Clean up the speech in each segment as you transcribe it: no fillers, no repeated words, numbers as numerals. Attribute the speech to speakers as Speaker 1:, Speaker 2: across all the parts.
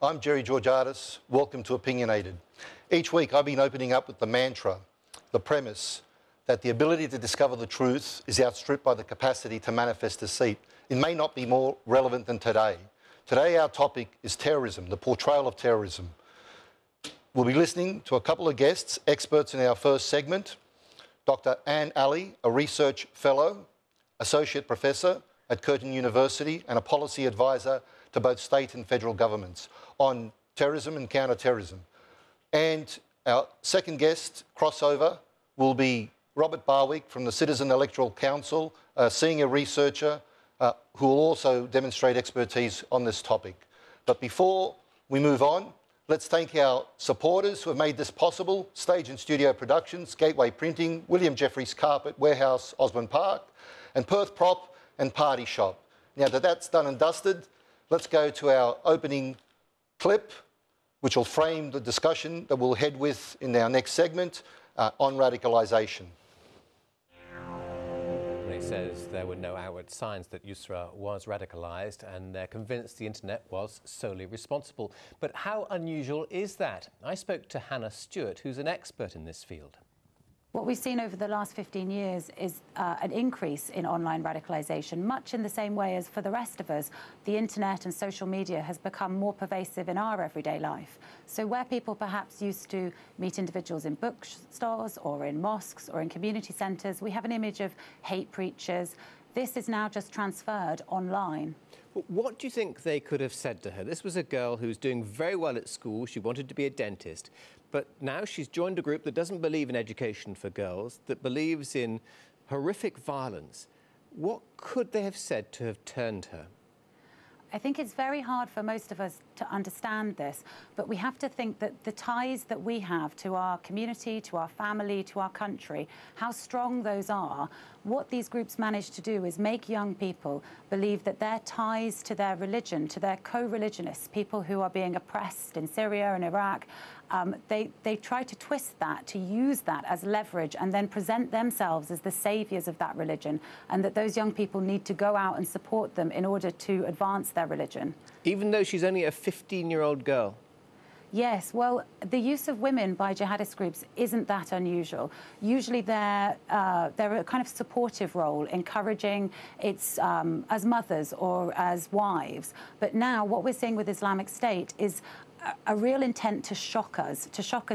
Speaker 1: I'm Jerry Georgiadis. Welcome to Opinionated. Each week I've been opening up with the mantra, the premise, that the ability to discover the truth is outstripped by the capacity to manifest deceit. It may not be more relevant than today. Today our topic is terrorism, the portrayal of terrorism. We'll be listening to a couple of guests, experts in our first segment. Dr. Anne Ali, a research fellow, associate professor at Curtin University and a policy advisor to both state and federal governments on terrorism and counter-terrorism. And our second guest, crossover, will be Robert Barwick from the Citizen Electoral Council, a senior researcher who will also demonstrate expertise on this topic. But before we move on, let's thank our supporters who have made this possible: Stage and Studio Productions, Gateway Printing, William Jeffries Carpet Warehouse, Osborne Park, and Perth Prop and Party Shop. Now that that's done and dusted, let's go to our opening clip, which will frame the discussion that we'll head with in our next segment on radicalisation.
Speaker 2: He says there were no outward signs that Yusra was radicalised, and they're convinced the internet was solely responsible. But how unusual is that? I spoke to Hannah Stewart, who's an expert in this field.
Speaker 3: What we've seen over the last 15 years is an increase in online radicalisation, much in the same way as for the rest of us. The internet and social media has become more pervasive in our everyday life. So where people perhaps used to meet individuals in bookstores or in mosques or in community centres, we have an image of hate preachers. This is now just transferred online.
Speaker 2: What do you think they could have said to her? This was a girl who's doing very well at school. She wanted to be a dentist. But now she's joined a group that doesn't believe in education for girls, that believes in horrific violence. What could they have said to have turned her?
Speaker 3: I think it's very hard for most of us to understand this, but we have to think that the ties that we have to our community, to our family, to our country, how strong those are. What these groups manage to do is make young people believe that their ties to their religion, to their co-religionists, people who are being oppressed in Syria and Iraq, they try to twist that, to use that as leverage and then present themselves as the saviours of that religion, and that those young people need to go out and support them in order to advance their religion. Even though she's only a 15-year-old girl? Yes, well, the use of women by jihadist groups isn't that unusual. Usually they're a kind of supportive role, encouraging it's as mothers or as wives. But now what we're seeing with Islamic State is a real intent to shock us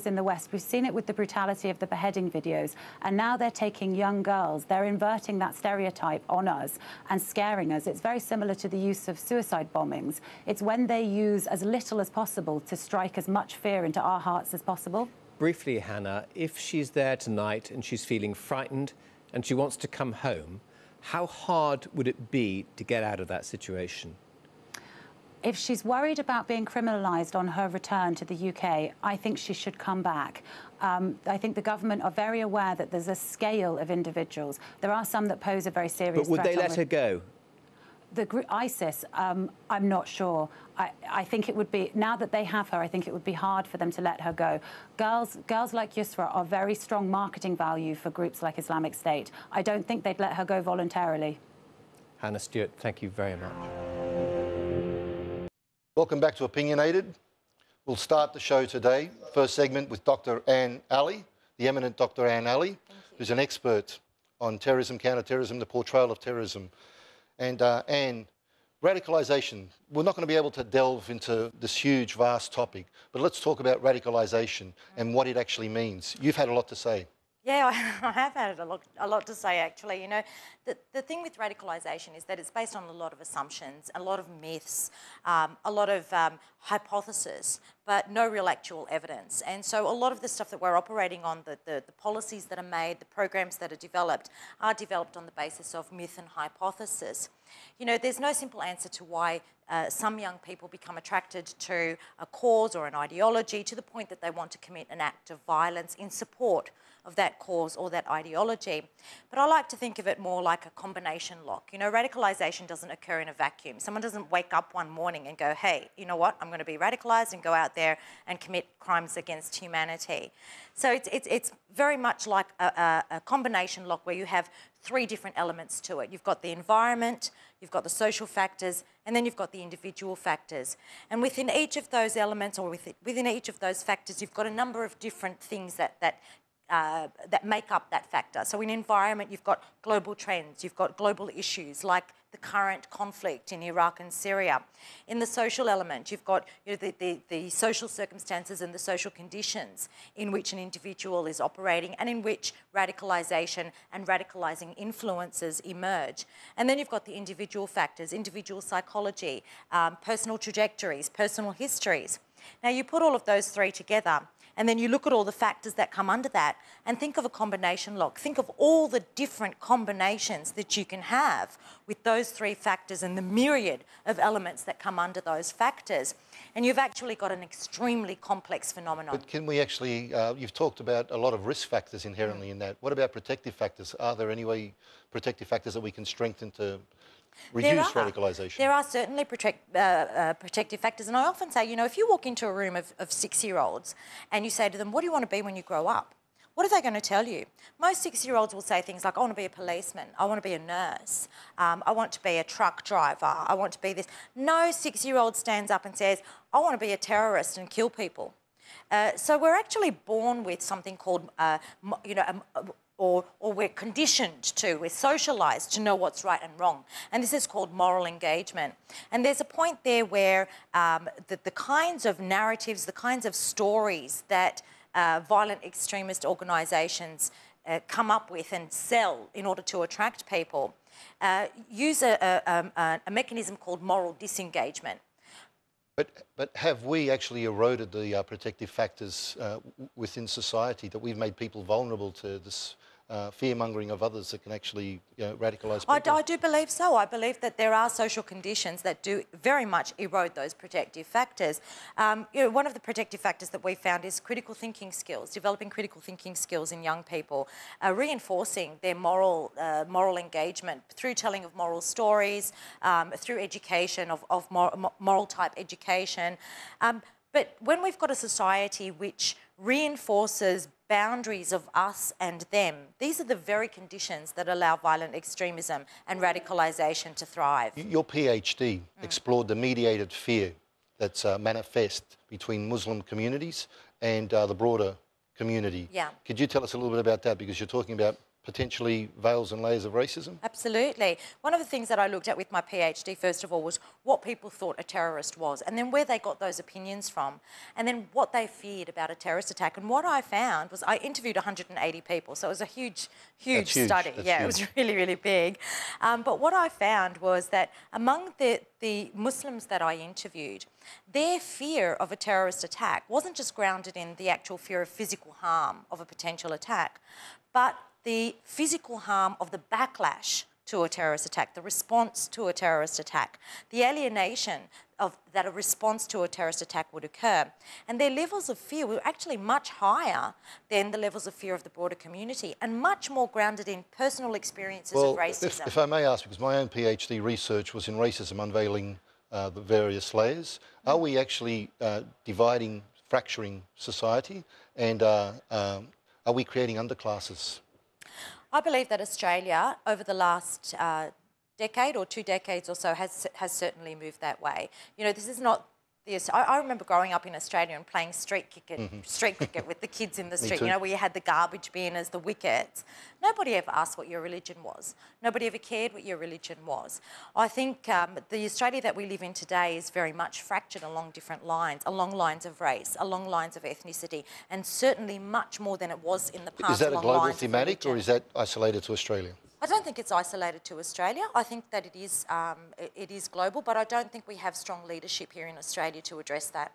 Speaker 3: in the West. We've seen it with the brutality of the beheading videos, and now they're taking young girls, they're inverting that stereotype on us and scaring us. It's very similar to the use of suicide bombings. It's when they use as little as possible to strike as much fear into our hearts as possible. Briefly, Hannah, if she's there tonight and she's feeling frightened and she wants to come home, how hard would it be to get out of that situation? If she's worried about being criminalised on her return to the UK, I think she should come back. I think the government are very aware that there's a scale of individuals. There are some that pose a very serious threat. But would they let her go? The group ISIS, I'm not sure. I think it would be, now that they have her, I think it would be hard for them to let her go. Girls like Yusra are very strong marketing value for groups like Islamic State. I don't think they'd let her go voluntarily. Hannah Stewart, thank you very much.
Speaker 1: Welcome back to Opinionated. We'll start the show today, first segment, with Dr. Anne Ali, the eminent Dr. Anne Ali, who's an expert on terrorism, counter-terrorism, the portrayal of terrorism. And Anne, radicalisation, we're not going to be able to delve into this huge, vast topic, but let's talk about radicalisation and what it actually means. You've had a lot to say.
Speaker 4: Yeah, I have had a lot to say, actually. You know, the thing with radicalisation is that it's based on a lot of assumptions, a lot of myths, a lot of hypotheses, but no real actual evidence. And so a lot of the stuff that we're operating on, the policies that are made, the programs that are developed on the basis of myth and hypothesis. You know, there's no simple answer to why some young people become attracted to a cause or an ideology to the point that they want to commit an act of violence in support of that cause or that ideology. But I like to think of it more like a combination lock. You know, radicalisation doesn't occur in a vacuum. Someone doesn't wake up one morning and go, hey, you know what, I'm going to be radicalised and go out out there and commit crimes against humanity. So it's very much like a combination lock where you have three different elements to it. You've got the environment, you've got the social factors, and then you've got the individual factors. And within each of those elements, or within each of those factors, you've got a number of different things that make up that factor. So in environment, you've got global trends, you've got global issues like the current conflict in Iraq and Syria. In the social element, you've got the social circumstances and the social conditions in which an individual is operating and in which radicalisation and radicalising influences emerge. And then you've got the individual factors, individual psychology, personal trajectories, personal histories. Now you put all of those three together and then you look at all the factors that come under that and think of a combination lock. Think of all the different combinations that you can have with those three factors and the myriad of elements that come under those factors. And you've actually got an extremely complex phenomenon. But
Speaker 1: can we actually, you've talked about a lot of risk factors inherently in that. What about protective factors? Are there any way protective factors that we can strengthen to reduce radicalisation?
Speaker 4: There are certainly protective factors. And I often say, you know, if you walk into a room of 6-year-olds and you say to them, what do you want to be when you grow up? What are they going to tell you? Most 6-year-olds will say things like, I want to be a policeman, I want to be a nurse, I want to be a truck driver, I want to be this. No 6-year-old stands up and says, I want to be a terrorist and kill people. So we're actually born with something called, or we're conditioned to, we're socialised to know what's right and wrong. And this is called moral engagement. And there's a point there where the kinds of narratives, the kinds of stories that violent extremist organisations come up with and sell in order to attract people use a mechanism called moral disengagement.
Speaker 1: But have we actually eroded the protective factors within society, that we've made people vulnerable to this fear-mongering of others that can actually radicalise people?
Speaker 4: I do believe so. I believe that there are social conditions that do very much erode those protective factors. One of the protective factors that we found is critical thinking skills, developing critical thinking skills in young people, reinforcing their moral engagement through telling of moral stories, through education, of moral type education. But when we've got a society which reinforces boundaries of us and them, these are the very conditions that allow violent extremism and radicalisation to thrive.
Speaker 1: Your PhD explored the mediated fear that's manifest between Muslim communities and the broader community.
Speaker 4: Yeah.
Speaker 1: Could you tell us a little bit about that? Because you're talking about potentially veils and layers of racism?
Speaker 4: Absolutely. One of the things that I looked at with my PhD, first of all, was what people thought a terrorist was, and then where they got those opinions from, and then what they feared about a terrorist attack. And what I found was I interviewed 180 people, so it was a huge study.
Speaker 1: That's
Speaker 4: yeah,
Speaker 1: huge.
Speaker 4: It was really, really big. But what I found was that among the Muslims that I interviewed, their fear of a terrorist attack wasn't just grounded in the actual fear of physical harm of a potential attack, but the physical harm of the backlash to a terrorist attack, the response to a terrorist attack, the alienation of that a response to a terrorist attack would occur. And their levels of fear were actually much higher than the levels of fear of the broader community and much more grounded in personal experiences of racism.
Speaker 1: If I may ask, because my own PhD research was in racism, unveiling the various layers, are we actually dividing, fracturing society, and are we creating underclasses?
Speaker 4: I believe that Australia, over the last decade or 2 decades or so, has certainly moved that way. You know, this is not I remember growing up in Australia and playing street cricket with the kids in the street. You know, where you had the garbage bin as the wickets. Nobody ever asked what your religion was. Nobody ever cared what your religion was. I think the Australia that we live in today is very much fractured along different lines, along lines of race, along lines of ethnicity, and certainly much more than it was in the past.
Speaker 1: Is that a global thematic, or is that isolated to Australia?
Speaker 4: I don't think it's isolated to Australia. I think that it is global, but I don't think we have strong leadership here in Australia to address that.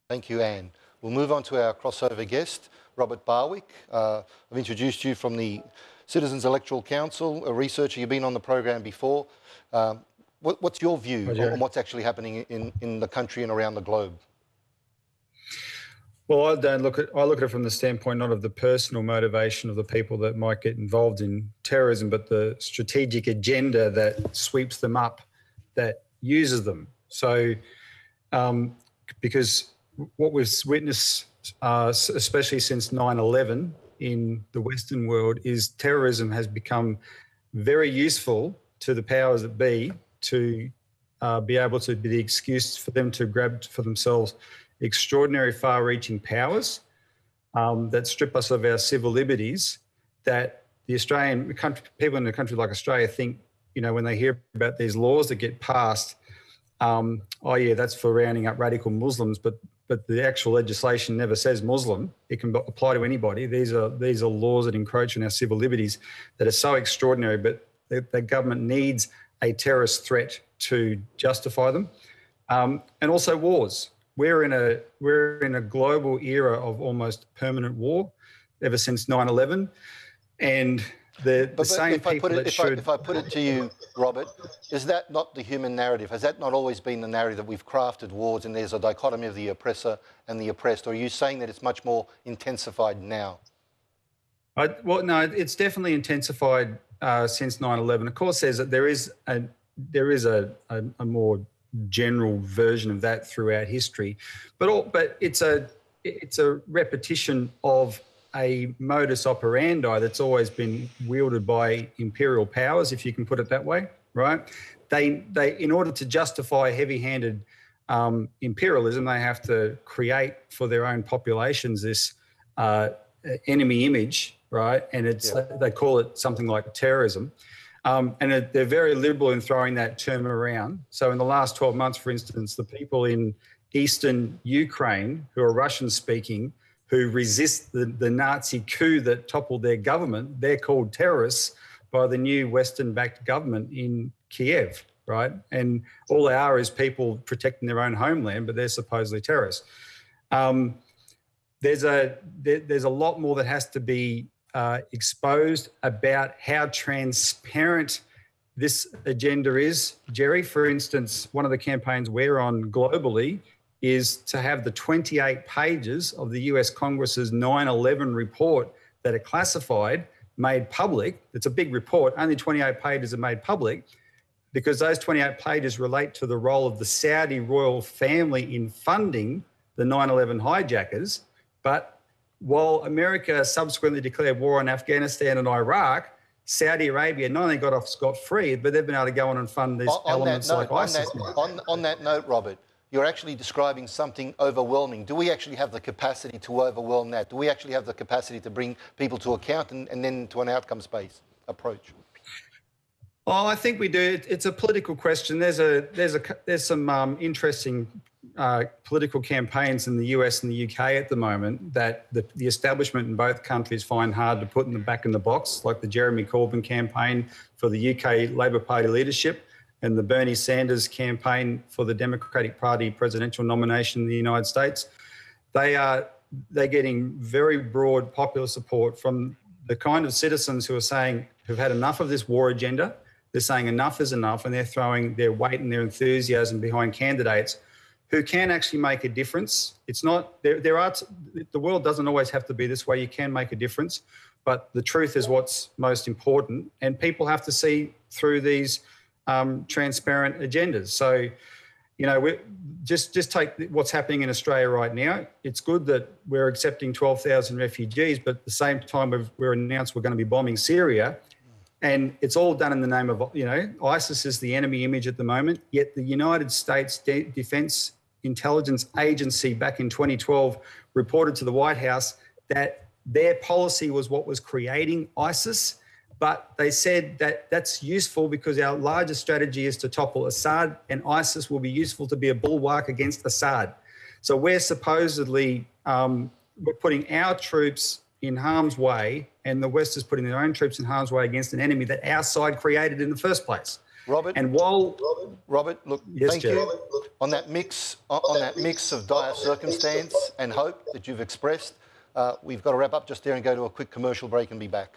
Speaker 1: Thank you, Anne. We'll move on to our crossover guest, Robert Barwick. I've introduced you from the Citizens Electoral Council, a researcher. You've been on the program before. What's your view on what's actually happening in the country and around the globe?
Speaker 5: Well, I look at it from the standpoint not of the personal motivation of the people that might get involved in terrorism, but the strategic agenda that sweeps them up, that uses them. So, because what we've witnessed, especially since 9/11 in the Western world, is terrorism has become very useful to the powers that be to be able to be the excuse for them to grab for themselves extraordinary far-reaching powers that strip us of our civil liberties, that the Australian country, people in a country like Australia think, when they hear about these laws that get passed, oh yeah, that's for rounding up radical Muslims, but the actual legislation never says Muslim. It can apply to anybody. These are laws that encroach on our civil liberties that are so extraordinary, but the government needs a terrorist threat to justify them, and also wars. We're in a global era of almost permanent war ever since 9/11, and the same people that should...
Speaker 1: If I put it to you, Robert, is that not the human narrative? Has that not always been the narrative that we've crafted wars and there's a dichotomy of the oppressor and the oppressed? Or are you saying that it's much more intensified now?
Speaker 5: Well, no, it's definitely intensified since 9/11. Of course, there is a more general version of that throughout history, but it's a repetition of a modus operandi that's always been wielded by imperial powers, if you can put it that way, right? They in order to justify heavy-handed imperialism, they have to create for their own populations this enemy image, right? And they call it something like terrorism. And they're very liberal in throwing that term around. So in the last 12 months, for instance, the people in eastern Ukraine who are Russian-speaking, who resist the Nazi coup that toppled their government, they're called terrorists by the new Western-backed government in Kiev, right? And all they are is people protecting their own homeland, but they're supposedly terrorists. There's a lot more that has to be exposed about how transparent this agenda is, Jerry. For instance, one of the campaigns we're on globally is to have the 28 pages of the US Congress's 9/11 report that are classified made public. It's a big report. Only 28 pages are made public because those 28 pages relate to the role of the Saudi royal family in funding the 9/11 hijackers. But while America subsequently declared war on Afghanistan and Iraq, Saudi Arabia not only got off scot-free, but they've been able to go on and fund these elements like ISIS.
Speaker 1: On that note, Robert, you're actually describing something overwhelming. Do we actually have the capacity to overwhelm that? Do we actually have the capacity to bring people to account and then to an outcomes-based approach?
Speaker 5: Oh, I think we do. It's a political question. There's some interesting political campaigns in the US and the UK at the moment that the establishment in both countries find hard to put back in the box, like the Jeremy Corbyn campaign for the UK Labor Party leadership and the Bernie Sanders campaign for the Democratic Party presidential nomination in the United States. They're getting very broad popular support from the kind of citizens who've had enough of this war agenda. They're saying enough is enough, and they're throwing their weight and their enthusiasm behind candidates who can actually make a difference. It's not, the world doesn't always have to be this way. You can make a difference, but the truth is what's most important, and people have to see through these transparent agendas. So, just take what's happening in Australia right now. It's good that we're accepting 12,000 refugees, but at the same time we're announced we're going to be bombing Syria. And it's all done in the name of, ISIS is the enemy image at the moment, yet the United States Defense Intelligence Agency back in 2012 reported to the White House that their policy was what was creating ISIS, but they said that that's useful because our largest strategy is to topple Assad, and ISIS will be useful to be a bulwark against Assad. So we're supposedly we're putting our troops in harm's way, and the West is putting their own troops in harm's way against an enemy that our side created in the first place.
Speaker 1: Robert, look,
Speaker 5: yes,
Speaker 1: thank you on that mix of dire circumstance and hope that you've expressed. We've got to wrap up just there and go to a quick commercial break and be back.